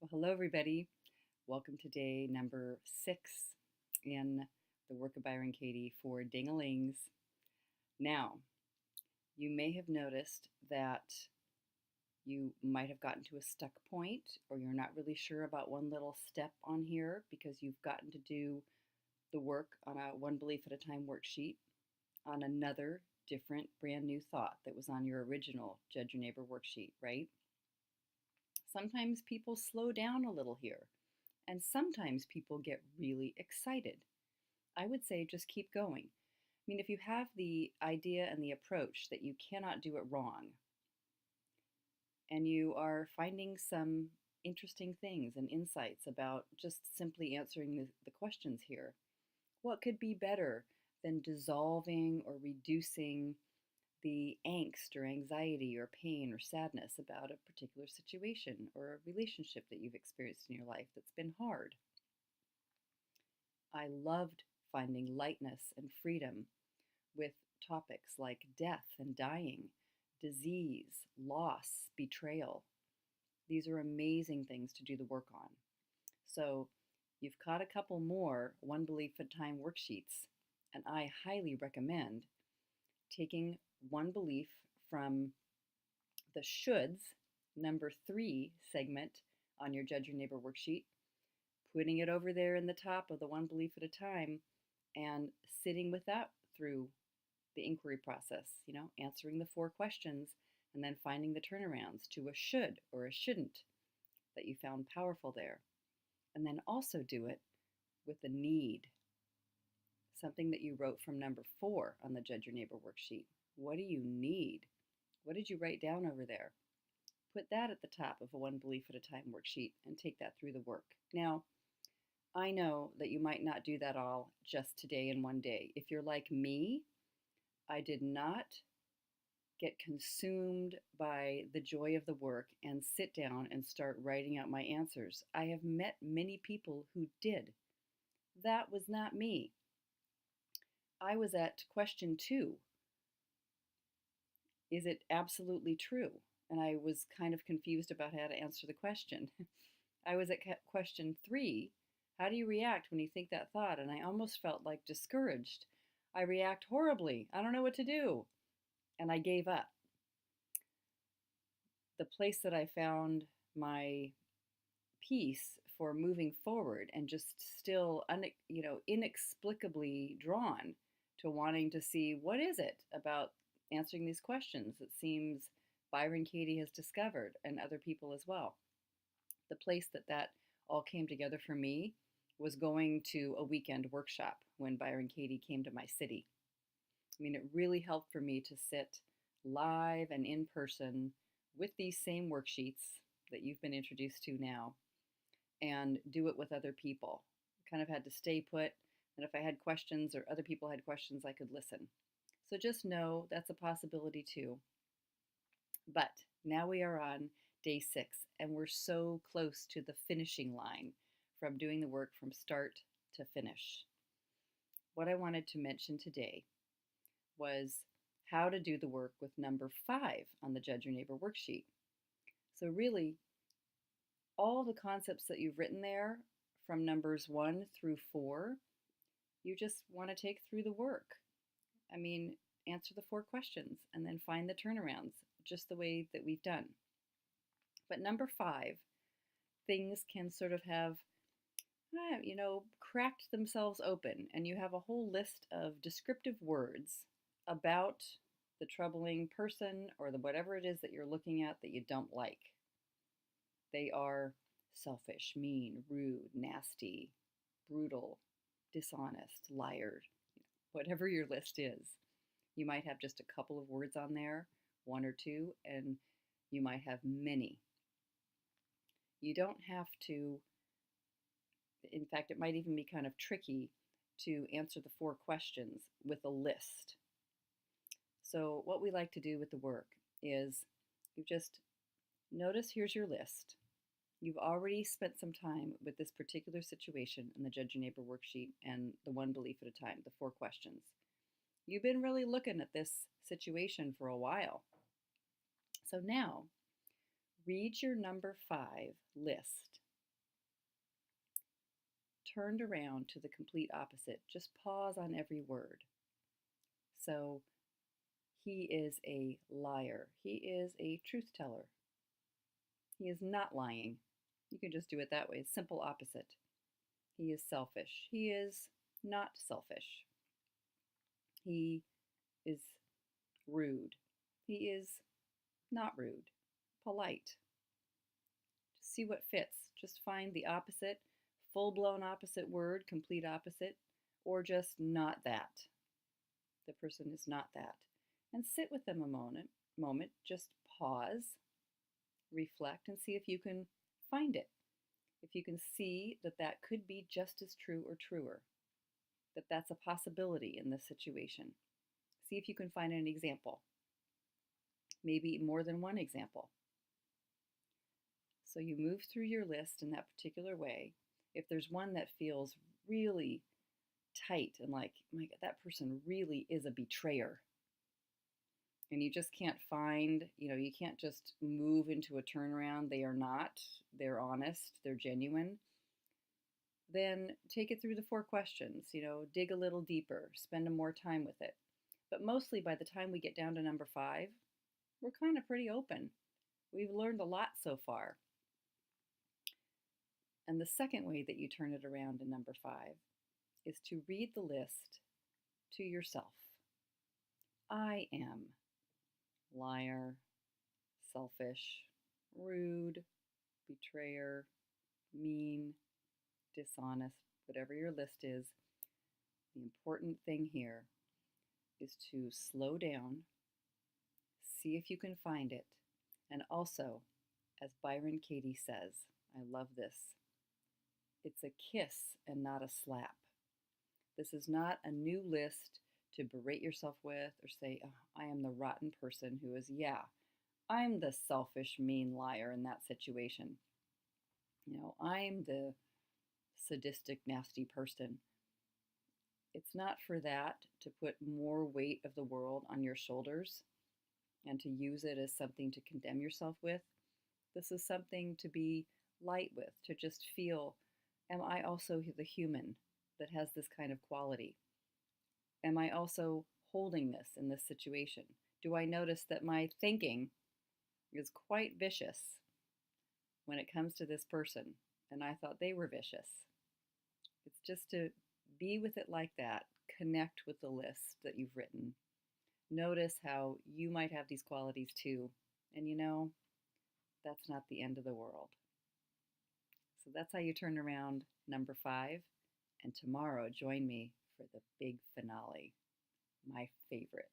Well, hello, everybody. Welcome to day number 6 in the work of Byron Katie for Ding-a-lings. Now, you may have noticed that you might have gotten to a stuck point, or you're not really sure about one little step on here because you've gotten to do the work on a one belief at a time worksheet on another different brand new thought that was on your original Judge Your Neighbor worksheet, right? Sometimes people slow down a little here, and sometimes people get really excited. I would say just keep going. I mean, if you have the idea and the approach that you cannot do it wrong, and you are finding some interesting things and insights about just simply answering the questions here, what could be better than dissolving or reducing the angst or anxiety or pain or sadness about a particular situation or a relationship that you've experienced in your life that's been hard? I loved finding lightness and freedom with topics like death and dying, disease, loss, betrayal. These are amazing things to do the work on. So you've caught a couple more One Belief at a Time worksheets, and I highly recommend taking one belief from the shoulds, number 3 segment on your Judge Your Neighbor worksheet, putting it over there in the top of the One Belief at a Time, and sitting with that through the inquiry process, answering the 4 questions and then finding the turnarounds to a should or a shouldn't that you found powerful there. And then also do it with a need, something that you wrote from number 4 on the Judge Your Neighbor worksheet. What do you need? What did you write down over there? Put that at the top of a One Belief at a Time worksheet and take that through the work. Now, I know that you might not do that all just today in one day. If you're like me, I did not get consumed by the joy of the work and sit down and start writing out my answers. I have met many people who did. That was not me. I was at question 2. Is it absolutely true? And I was kind of confused about how to answer the question. I was at question 3. How do you react when you think that thought? And I almost felt like discouraged. I react horribly. I don't know what to do. And I gave up. The place that I found my peace for moving forward and just still inexplicably drawn to wanting to see what is it about answering these questions that seems Byron Katie has discovered, and other people as well. The place that all came together for me was going to a weekend workshop when Byron Katie came to my city. I mean, it really helped for me to sit live and in person with these same worksheets that you've been introduced to now and do it with other people. I kind of had to stay put, and if I had questions or other people had questions, I could listen. So just know that's a possibility too. But now we are on day 6, and we're so close to the finishing line from doing the work from start to finish. What I wanted to mention today was how to do the work with number 5 on the Judge Your Neighbor worksheet. So really, all the concepts that you've written there from numbers 1 through 4, you just want to take through the work. I mean, answer the 4 questions and then find the turnarounds, just the way that we've done. But number 5, things can sort of have, cracked themselves open, and you have a whole list of descriptive words about the troubling person or the whatever it is that you're looking at that you don't like. They are selfish, mean, rude, nasty, brutal, dishonest, liar, whatever your list is. You might have just a couple of words on there, 1 or 2, and you might have many. You don't have to, in fact, it might even be kind of tricky to answer the 4 questions with a list. So what we like to do with the work is you just notice here's your list. You've already spent some time with this particular situation in the Judge Your Neighbor worksheet and the One Belief at a Time, the 4 questions. You've been really looking at this situation for a while. So now, read your number 5 list turned around to the complete opposite. Just pause on every word. So he is a liar. He is a truth teller. He is not lying. You can just do it that way. Simple opposite. He is selfish. He is not selfish. He is rude. He is not rude. Polite. Just see what fits. Just find the opposite, full-blown opposite word, complete opposite, or just not that. The person is not that. And sit with them a moment. Just pause, reflect, and see if you can find it. If you can see that that could be just as true or truer, that that's a possibility in this situation. See if you can find an example, maybe more than one example. So you move through your list in that particular way. If there's one that feels really tight and like, my God, that person really is a betrayer, and you just can't find, you can't just move into a turnaround. They are not. They're honest. They're genuine. Then take it through the 4 questions. Dig a little deeper. Spend more time with it. But mostly by the time we get down to number 5, we're kind of pretty open. We've learned a lot so far. And the second way that you turn it around in number 5 is to read the list to yourself. I am liar, selfish, rude, betrayer, mean, dishonest, whatever your list is. The important thing here is to slow down, see if you can find it, and also, as Byron Katie says, I love this, it's a kiss and not a slap. This is not a new list to berate yourself with or say, oh, I am the rotten person who is, I'm the selfish, mean liar in that situation. I'm the sadistic, nasty person. It's not for that to put more weight of the world on your shoulders and to use it as something to condemn yourself with. This is something to be light with, to just feel, am I also the human that has this kind of quality? Am I also holding this in this situation? Do I notice that my thinking is quite vicious when it comes to this person, and I thought they were vicious? It's just to be with it like that, connect with the list that you've written. Notice how you might have these qualities too, and that's not the end of the world. So that's how you turn around number 5, and tomorrow join me for the big finale, my favorite.